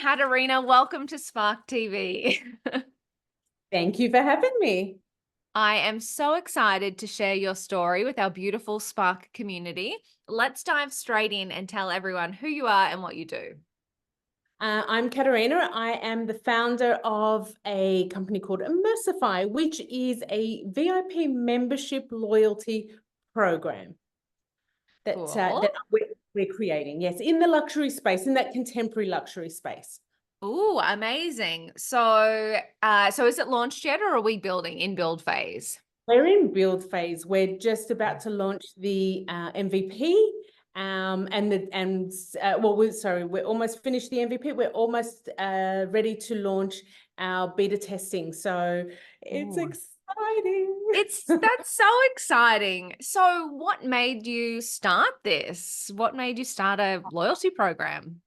Katerina. Welcome to Spark TV. Thank you for having me. I am so excited to share your story with our beautiful Spark community. Let's dive straight in and tell everyone who you are and what you do. I'm Katerina. I am the founder of a company called Immersifi, which is a VIP membership loyalty program that Cool. we're creating. Yes, in the luxury space, in that contemporary luxury space. Ooh, amazing. So is it launched yet, or are we in build phase? We're in build phase. We're just about to launch the MVP. We're almost finished the MVP. We're almost ready to launch our beta testing. So it's Ooh. exciting. That's so exciting. So what made you start this? What made you start a loyalty program?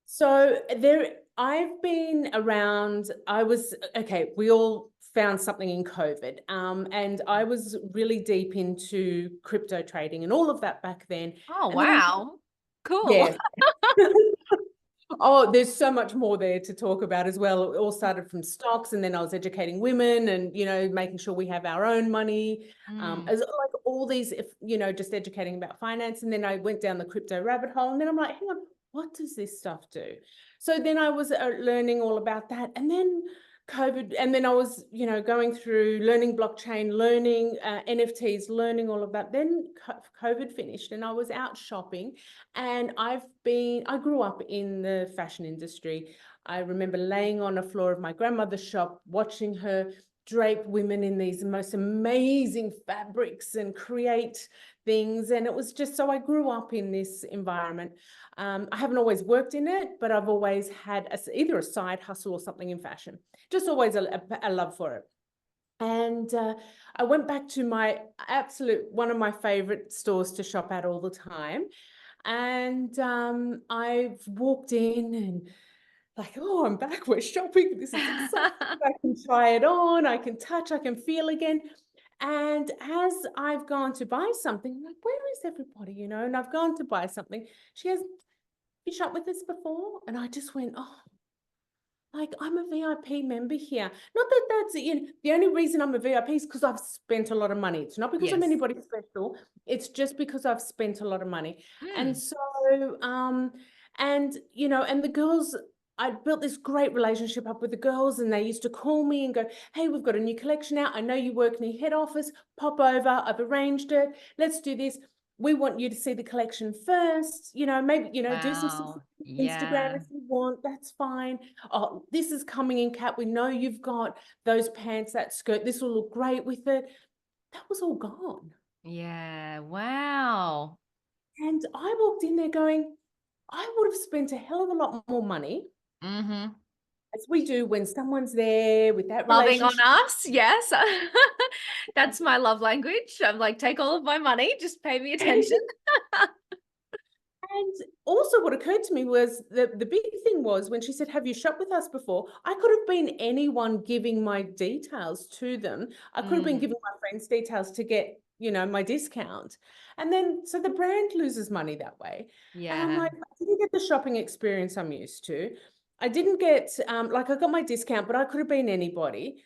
So I've been around. We all found something in COVID. And I was really deep into crypto trading and all of that back then. Oh, And then wow. Cool. yeah. Oh, there's so much more there to talk about as well. It all started from stocks, and then I was educating women and, making sure we have our own money, Mm. as like all these, just educating about finance. And then I went down the crypto rabbit hole, and then I'm like, hang on, what does this stuff do? So then I was learning all about that. And then COVID, and then I was, going through learning blockchain, learning NFTs, learning all of that. Then COVID finished and I was out shopping, and I grew up in the fashion industry. I remember laying on a floor of my grandmother's shop, watching her drape women in these most amazing fabrics and create things. And it was just, so I grew up in this environment. I haven't always worked in it, but I've always had either a side hustle or something in fashion, just always a love for it. And I went back to one of my favorite stores to shop at all the time. And I've walked in and like, oh, I'm back. We're shopping. This is exciting. I can try it on. I can touch. I can feel again. And as I've gone to buy something, I'm like, where is everybody? And I've gone to buy something. She goes, you shopped with us before? And I just went, oh, like, I'm a VIP member here. Not that that's, the only reason I'm a VIP is because I've spent a lot of money. It's not because I'm Yes. anybody special. It's just because I've spent a lot of money. And Mm. so, and the girls, I built this great relationship up with the girls, and they used to call me and go, hey, we've got a new collection out. I know you work near head office. Pop over. I've arranged it. Let's do this. We want you to see the collection first, maybe, do some Wow. Instagram Yeah. if you want, that's fine. Oh, this is coming in, Kat. We know you've got those pants, that skirt. This will look great with it. That was all gone. Yeah. Wow. And I walked in there going, I would have spent a hell of a lot more money, Mm-hmm. as we do when someone's there with that Loving on relationship. us. Yes. That's my love language. I'm like, take all of my money, just pay me attention. And also what occurred to me was the big thing was when she said, have you shopped with us before? I could have been anyone giving my details to them. I could have been giving my friends details to get, my discount. And then, so the brand loses money that way. And I'm Yeah. like, I didn't get the shopping experience I'm used to. I didn't get, I got my discount, but I could have been anybody.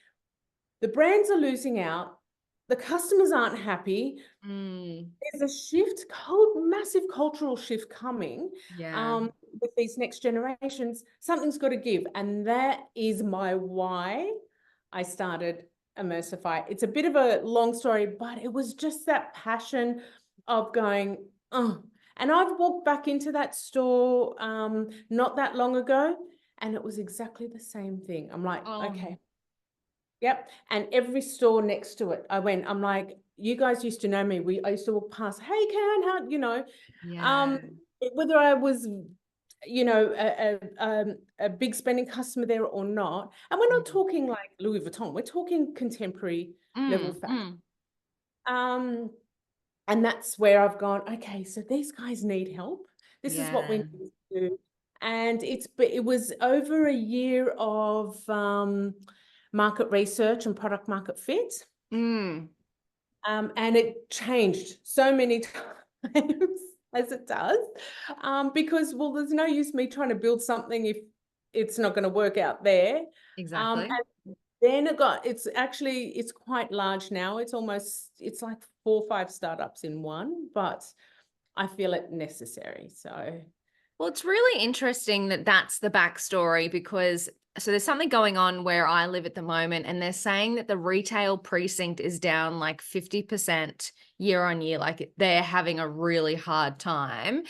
The brands are losing out. The customers aren't happy. Mm. There's a massive cultural shift coming Yeah. with these next generations. Something's got to give. And that is my why I started Immersifi. It's a bit of a long story, but it was just that passion of going, oh. And I've walked back into that store not that long ago, and it was exactly the same thing. I'm like, Oh. okay. Yep. And every store next to it, I'm like, you guys used to know me. I used to walk past, hey, Karen, Yeah. um, whether I was, a big spending customer there or not. And we're not Mm. talking like Louis Vuitton, we're talking contemporary level Mm. fashion. Mm. And that's where I've gone, okay, so these guys need help. This is what we Yeah. need to do. And it was over a year of market research and product market fit. Mm. And it changed so many times as it does, because, well, there's no use me trying to build something if it's not going to work out there. Exactly. And then it's quite large now. It's like 4 or 5 startups in one, but I feel it necessary. So Well, it's really interesting that that's the backstory because so there's something going on where I live at the moment, and they're saying that the retail precinct is down like 50% year on year. Like they're having a really hard time.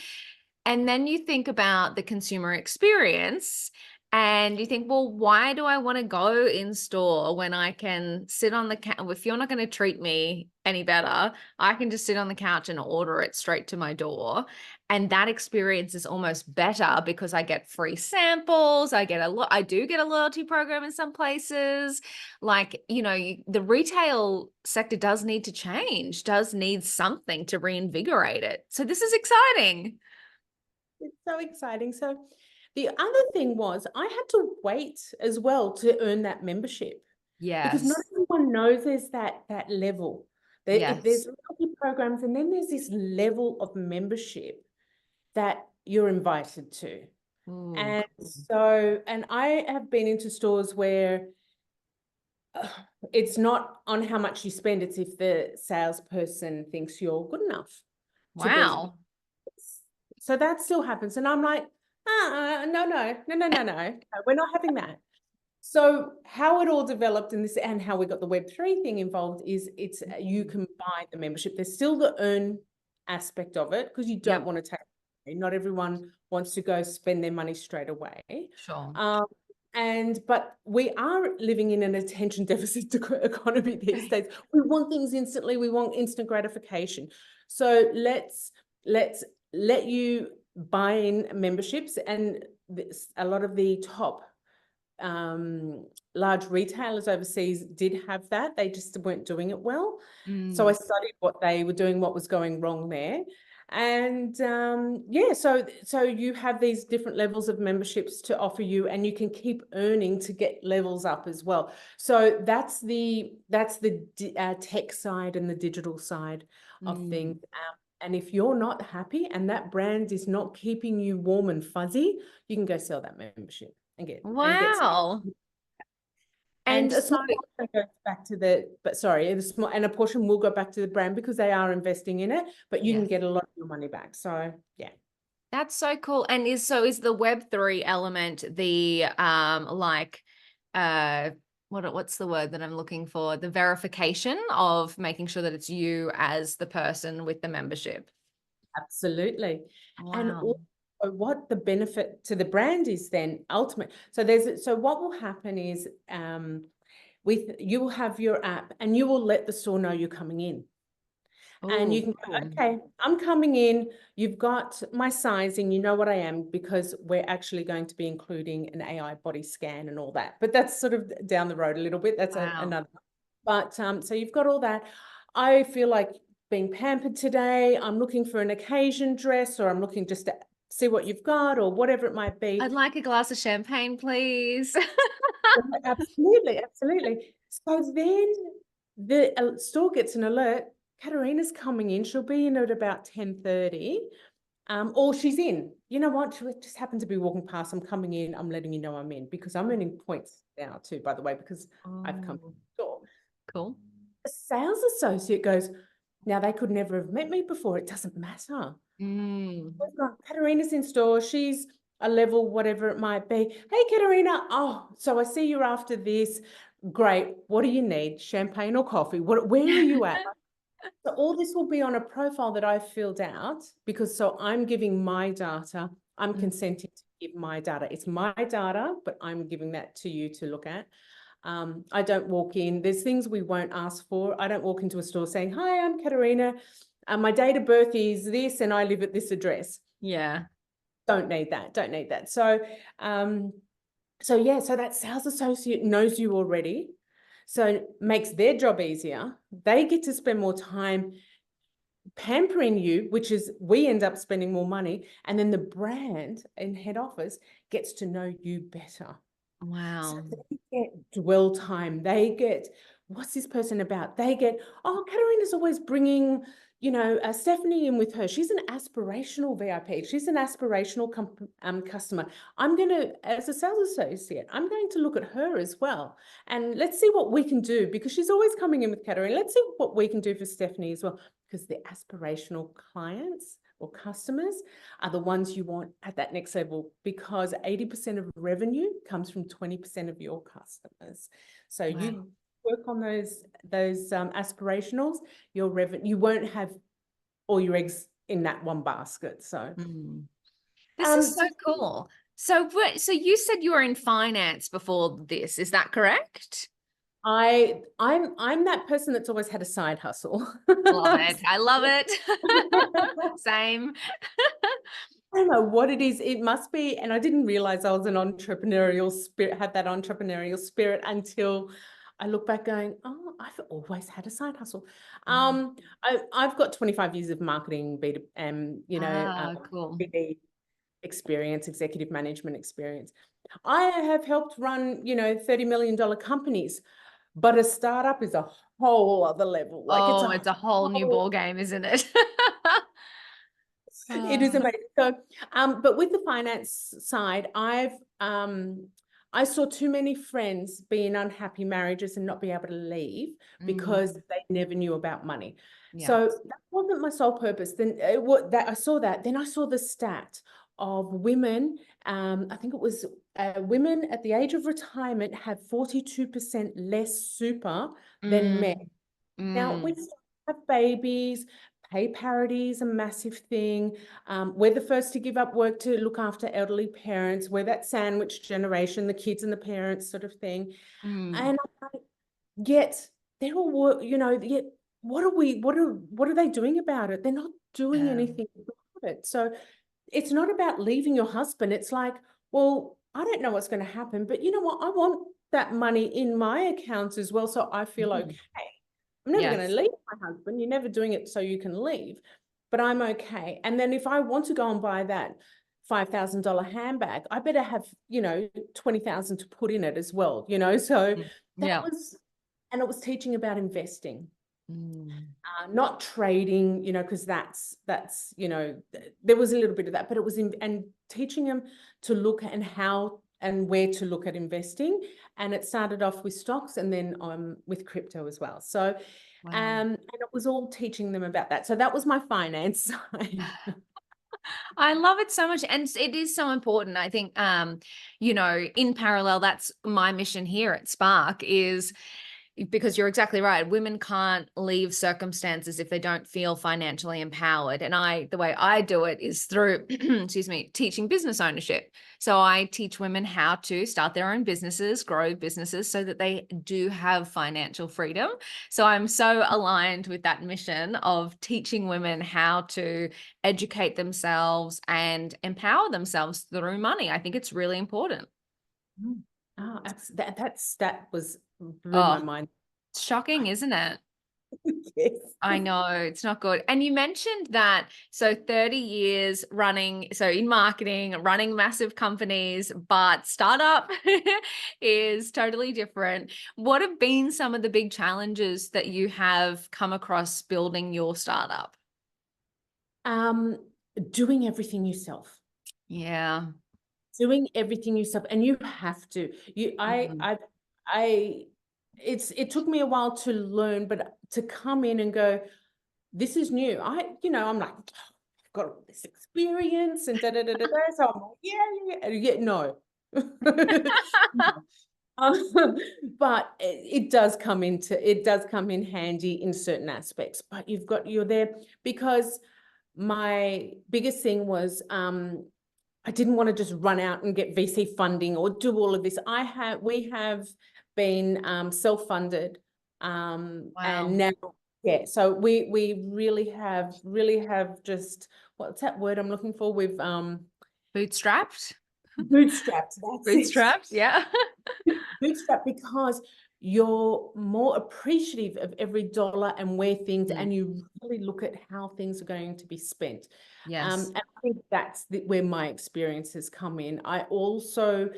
And then you think about the consumer experience and you think, well, why do I want to go in store when I can sit on the couch? If you're not going to treat me any better, I can just sit on the couch and order it straight to my door. And that experience is almost better because I get free samples. I do get a loyalty program in some places. Like, the retail sector does need to change, does need something to reinvigorate it. So this is exciting. it's so exciting. So the other thing was I had to wait as well to earn that membership because not Yes. everyone knows there's that level. There's Yes. loyalty programs, and then there's this level of membership that you're invited to. Ooh, And cool. and I have been into stores where uh, it's not on how much you spend, it's if the salesperson thinks you're good enough to be. Wow. So that still happens. And I'm like, no, we're not having that. So how it all developed in this and how we got the Web3 thing involved is you can buy the membership. There's still the earn aspect of it because you don't Yep. want to take, not everyone wants to go spend their money straight away. Sure. Um, but we are living in an attention deficit economy these days. We want things instantly. We want instant gratification. So let's let you buy in memberships, and a lot of the top large retailers overseas did have that. They just weren't doing it well. So I Mm. studied what they were doing, what was going wrong there. And so you have these different levels of memberships to offer you, and you can keep earning to get levels up as well. So that's the tech side and the digital side of things. Mm. And if you're not happy and that brand is not keeping you warm and fuzzy, you can go sell that membership and get some. Wow. And And a so, small portion goes back to and a portion will go back to the brand because they are investing in it, but you can yes, get a lot of your money back. So yeah, that's so cool. And is the Web3 element the uh what's the word that I'm looking for? The verification of making sure that it's you as the person with the membership. absolutely. And Wow. also what the benefit to the brand is then ultimate. So what will happen is you will have your app and you will let the store know you're coming in. And you Oh, can go, cool. okay, I'm coming in. You've got my sizing. You know what I am because we're actually going to be including an AI body scan and all that. But that's sort of down the road a little bit. That's Wow. another. But so you've got all that. I feel like being pampered today. I'm looking for an occasion dress, or I'm looking just to see what you've got, or whatever it might I'd be. like a glass of champagne, please. Absolutely, absolutely. So then the store gets an alert. Katerina's coming in. She'll be in at about 10:30. Or she's in. You know what? She just happened to be walking past. I'm coming in. I'm letting you know I'm in because I'm earning points now too, by the way, because I've come to Oh, the store. cool. The sales associate goes, now they could never have met me before. It doesn't matter. Mm. Katerina's in store. She's a level, whatever it might be. Hey, Katerina. Oh, so I see you're after this. Great. What do you need? Champagne or coffee? Where are you at? So all this will be on a profile that I filled out because so I'm giving my data. I'm Mm. consenting to give my data. It's my data, but I'm giving that to you to look at. I don't walk in. There's things we won't ask for. I don't walk into a store saying, hi, I'm Katerina. My date of birth is this and I live at this address. Yeah. Don't need that. Don't need that. So so that sales associate knows you already. So makes their job easier. They get to spend more time pampering you, which is we end up spending more money. And then the brand in head office gets to know you better. So Wow. they get dwell time. They get, what's this person about? They get, oh, Katerina's always bringing, Stephanie in with her, she's an aspirational VIP. She's an aspirational customer. I'm going to, as a sales associate, I'm going to look at her as well. And let's see what we can do, because she's always coming in with Katerina. Let's see what we can do for Stephanie as well, because the aspirational clients or customers are the ones you want at that next level, because 80% of revenue comes from 20% of your customers. So you work on those aspirationals, your revenue, you won't have all your eggs in that one basket. So this is so cool. So you said you were in finance before this, is that correct? I'm that person that's always had a side hustle. Love it. I love it. Same. I don't know what it is. It must be, and I didn't realize I was an entrepreneurial spirit, had that entrepreneurial spirit, until I look back going, oh, I've always had a side hustle. I've got 25 years of marketing, Cool. BD experience, executive management experience. I have helped run, $30 million companies, but a startup is a whole other level. Like it's a whole new ball game, isn't it? It is amazing. So, but with the finance side, I saw too many friends be in unhappy marriages and not be able to leave because they never knew about money. Yeah. So that wasn't my sole purpose. Then I saw that. Then I saw the stat of women. I think it was women at the age of retirement have 42% less super than men. Now we still have babies. Pay parity is a massive thing. We're the first to give up work to look after elderly parents. We're that sandwich generation, the kids and the parents sort of thing. And yet they're all, yet what are they doing about it? They're not doing anything about it. So it's not about leaving your husband. It's like, well, I don't know what's going to happen, but you know what? I want that money in my accounts as well, so I feel okay. I'm never going to leave my husband. You're never doing it so you can leave, but I'm okay. And then if I want to go and buy that $5,000 handbag, I better have, 20,000 to put in it as well, so that was, and it was teaching about investing, not trading, because that's, there was a little bit of that, but it was and teaching them to look and how and where to look at investing. And it started off with stocks and then with crypto as well. So, and it was all teaching them about that. So that was my finance side. I love it so much. And it is so important. I think, in parallel, that's my mission here at Spark, is because you're exactly right. Women can't leave circumstances if they don't feel financially empowered. And the way I do it is through, excuse me, teaching business ownership. So I teach women how to start their own businesses, grow businesses, so that they do have financial freedom. So I'm so aligned with that mission of teaching women how to educate themselves and empower themselves through money. I think it's really important. Oh, that blew my mind. Shocking, isn't it? Yes. I know, it's not good. And you mentioned that, so 30 years running, so in marketing, running massive companies, but startup is totally different. What have been some of the big challenges that you have come across building your startup? Doing everything yourself. Yeah. Doing everything yourself, and you have to. It took me a while to learn, but to come in and go, this is new. I'm like, oh, I've got all this experience and da da da da da. So I'm like, yeah, no. But it does come in handy in certain aspects. But you're there because my biggest thing was I didn't want to just run out and get VC funding or do all of this. We have been self-funded, and now, so we really have just, what's that word I'm looking for? We've Bootstrapped. Bootstrapped. Bootstrapped, yeah. Bootstrapped, because you're more appreciative of every dollar and where things, and you really look at how things are going to be spent. Yes. And I think that's where my experience has come in. I also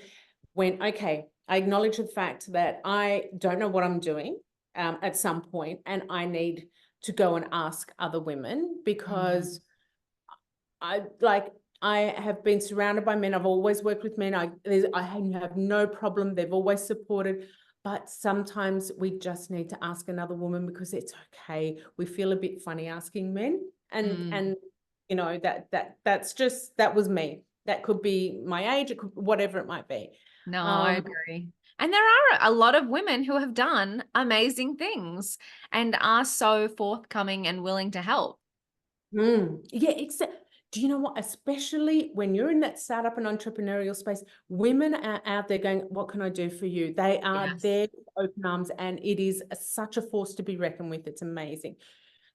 went, okay, I acknowledge the fact that I don't know what I'm doing at some point, and I need to go and ask other women, Mm. because I have been surrounded by men. I've always worked with men. I have no problem. They've always supported. But sometimes we just need to ask another woman, because it's okay. We feel a bit funny asking men. And you know, that was me. That could be my age, it could, whatever it might be. No, I agree. And there are a lot of women who have done amazing things and are so forthcoming and willing to help. Yeah, do you know what? Especially when you're in that startup and entrepreneurial space, women are out there going, what can I do for you? They are Yes. there with open arms, and it is such a force to be reckoned with. It's amazing.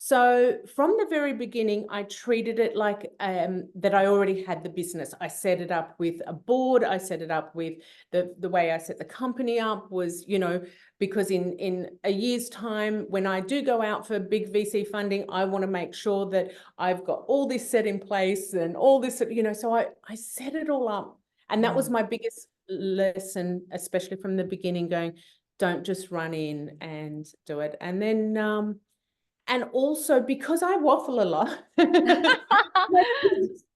So from the very beginning, I treated it like that I already had the business. I set it up with a board. I set it up with the way I set the company up was, you know, because in a year's time, when I do go out for big VC funding, I want to make sure that I've got all this set in place and all this, you know, so I set it all up. And that was my biggest lesson, especially from the beginning, going, don't just run in and do it. And then, and also because I waffle a lot.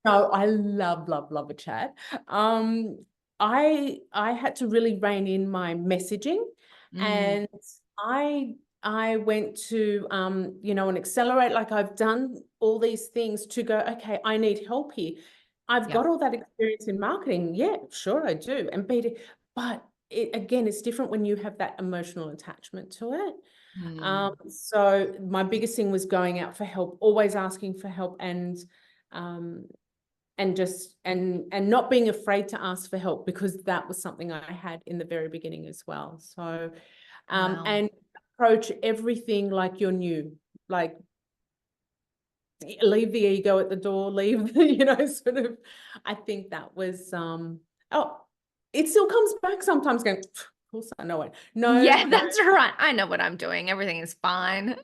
No, I love a chat. I had to really rein in my messaging, and I went to you know, an accelerate, like I've done all these things to go, okay, I need help here. I've Yeah. got all that experience in marketing. Yeah, sure I do. And BD, but again, it's different when you have that emotional attachment to it. So my biggest thing was going out for help, always asking for help, and just and not being afraid to ask for help, because that was something I had in the very beginning as well. So Wow. and approach everything like you're new, like leave the ego at the door, leave the, you know, sort of, I think that was oh, it still comes back sometimes going, of course I know it. Yeah, No. that's right. I know what I'm doing. Everything is fine.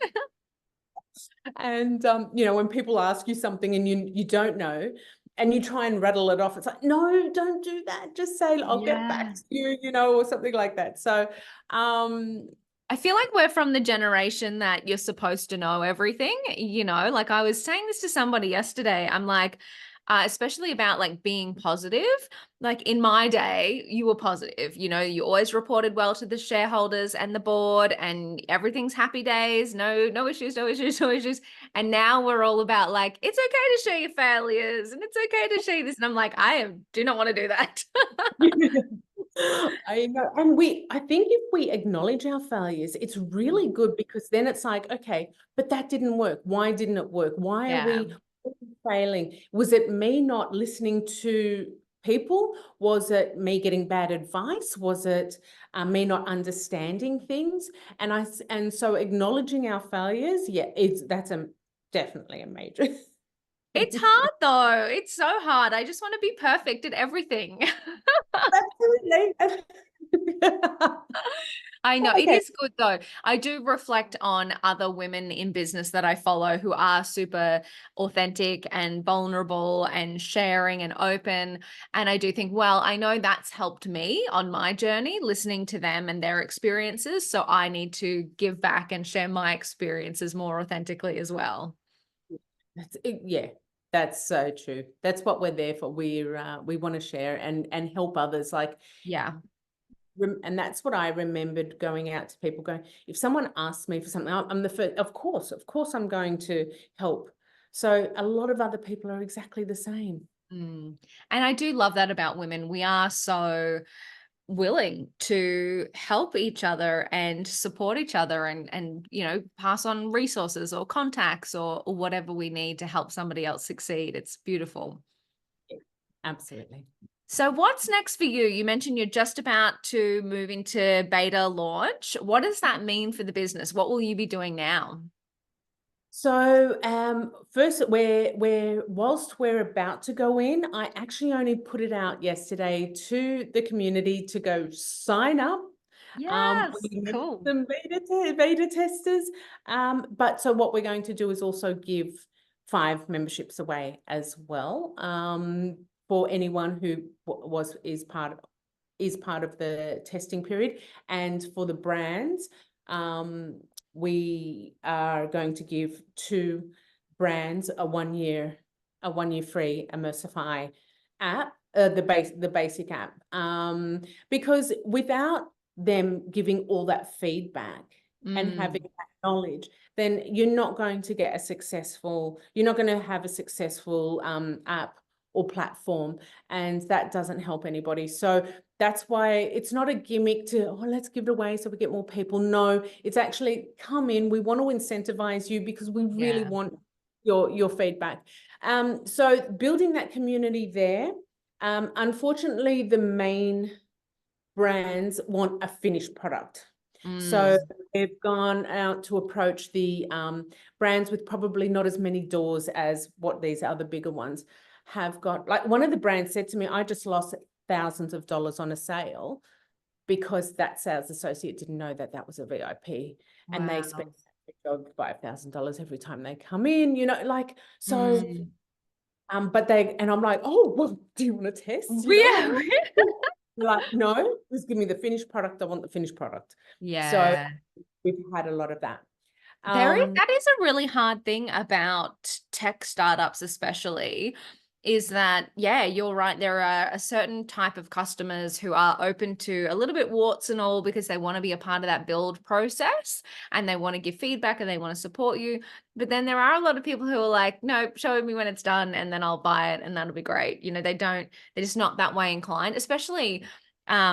And you know, when people ask you something and you don't know, and you try and rattle it off, it's like, no, don't do that. Just say, I'll get back Yeah. to you, you know, or something like that. So I feel like we're from the generation that you're supposed to know everything, you know, like I was saying this to somebody yesterday. I'm like, especially about like being positive. Like in my day, you were positive, you know, you always reported well to the shareholders and the board, and everything's happy days, no issues, no issues, no issues. And now we're all about like, it's okay to share your failures and it's okay to share this. And I'm like, do not want to do that. I know. And I think if we acknowledge our failures, it's really good, because then it's like, okay, but that didn't work. Why didn't it work? Why are Yeah. we failing? Was it me not listening to people? Was it me getting bad advice? Was it me not understanding things? And so acknowledging our failures, yeah, that's definitely a major It's thing. hard though. It's so hard. I just want to be perfect at everything. Absolutely. I know it Okay. is good though. I do reflect on other women in business that I follow who are super authentic and vulnerable and sharing and open. And I do think, well, I know that's helped me on my journey, listening to them and their experiences. So I need to give back and share my experiences more authentically as well. Yeah, that's so true. That's what we're there for. We want to share and help others. Like, Yeah. and that's what I remembered going out to people, going, if someone asks me for something, I'm the first, of course I'm going to help. So a lot of other people are exactly the same. And I do love that about women. We are so willing to help each other and support each other, and you know, pass on resources or contacts or whatever we need to help somebody else succeed. It's beautiful. Yeah, absolutely. So what's next for you? You mentioned you're just about to move into beta launch. What does that mean for the business? What will you be doing now? So first, whilst we're about to go in, I actually only put it out yesterday to the community to go sign up. Yes, We need cool. some beta testers. But so what we're going to do is also give 5 memberships away as well, for anyone who is part of the testing period, and for the brands. we are going to give 2 brands a 1-year free Immersifi app, the basic app, because without them giving all that feedback and having that knowledge, then you're not going to have a successful app or platform, and that doesn't help anybody. So that's why it's not a gimmick to, oh, let's give it away so we get more people. No, it's actually, come in. We want to incentivize you because we really want your feedback. So building that community there. Unfortunately, the main brands want a finished product. So they've gone out to approach the brands with probably not as many doors as what these other bigger ones have got. Like, one of the brands said to me, I just lost thousands of dollars on a sale because that sales associate didn't know that that was a VIP. And they spend $5,000 every time they come in, like, so. But and I'm like, oh, well, do you want to test? Yeah. Like, no, just give me the finished product. I want the finished product. So we've had a lot of that. That is a really hard thing about tech startups, especially, is that, you're right. There are a certain type of customers who are open to a little bit warts and all because they want to be a part of that build process and they want to give feedback and they want to support you. But then there are a lot of people who are like, no, show me when it's done and then I'll buy it and that'll be great. They're just not that way inclined, especially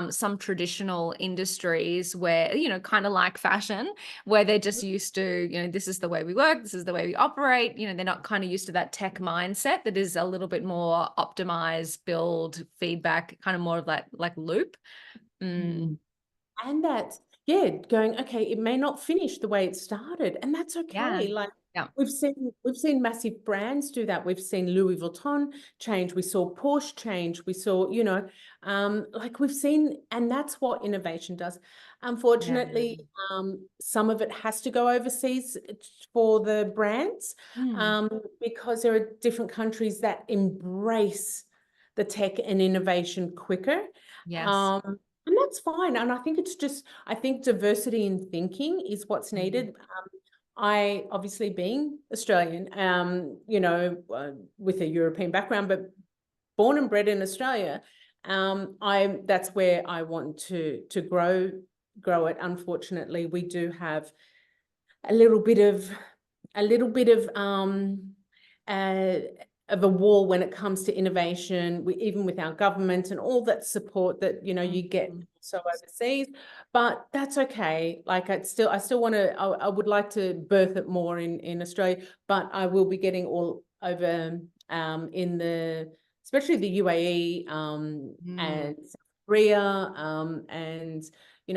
some traditional industries where, kind of like fashion, where they're just used to, this is the way we work, this is the way we operate. They're not kind of used to that tech mindset that is a little bit more optimized, build, feedback, kind of more of that like loop. And that's, going, okay, it may not finish the way it started, and that's okay. Like, we've seen massive brands do that. We've seen Louis Vuitton change. We saw Porsche change. We saw, like, we've seen, and that's what innovation does. Unfortunately, some of it has to go overseas for the brands, because there are different countries that embrace the tech and innovation quicker. And that's fine. And I think I think diversity in thinking is what's needed. I, obviously being Australian, with a European background, but born and bred in Australia, that's where I want to grow it. Unfortunately, we do have a little bit of a wall when it comes to innovation, even with our government and all that support that, you get so overseas, but that's okay. Like, I still want to, I would like to birth it more in Australia, but I will be getting all over especially the UAE, and South Korea, and,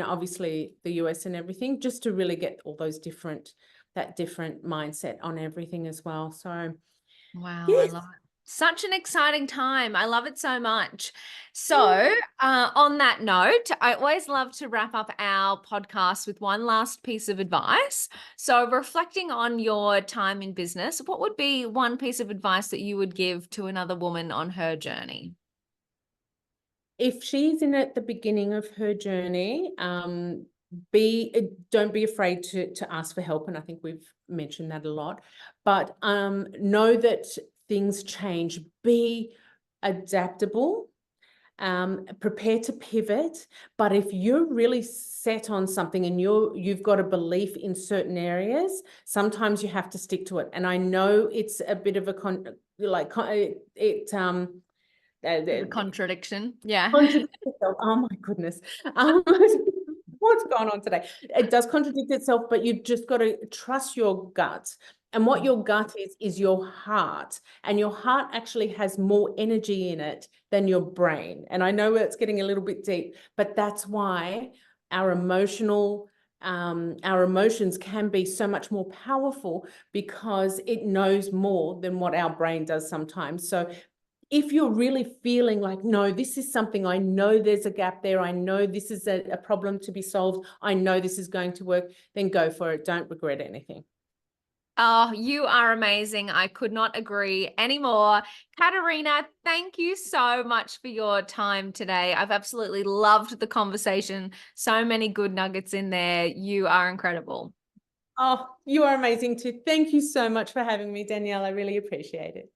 obviously the US and everything, just to really get all those different mindset on everything as well. So, wow, yes. I love it. Such an exciting time. I love it so much. So, on that note, I always love to wrap up our podcast with one last piece of advice. So, reflecting on your time in business, what would be one piece of advice that you would give to another woman on her journey? If she's at the beginning of her journey, don't be afraid to ask for help. And I think we've mentioned that a lot, but know that things change. Be adaptable, prepare to pivot. But if you're really set on something and you've got a belief in certain areas, sometimes you have to stick to it. And I know it's a bit of a contradiction. Contradict itself. Oh my goodness. What's going on today? It does contradict itself, but you've just got to trust your gut. And what your gut is your heart. And your heart actually has more energy in it than your brain. And I know it's getting a little bit deep, but that's why our emotions can be so much more powerful, because it knows more than what our brain does sometimes. So if you're really feeling like, no, this is something, I know there's a gap there, I know this is a problem to be solved, I know this is going to work, then go for it. Don't regret anything. Oh, you are amazing. I could not agree anymore. Katerina, thank you so much for your time today. I've absolutely loved the conversation. So many good nuggets in there. You are incredible. Oh, you are amazing too. Thank you so much for having me, Danielle. I really appreciate it.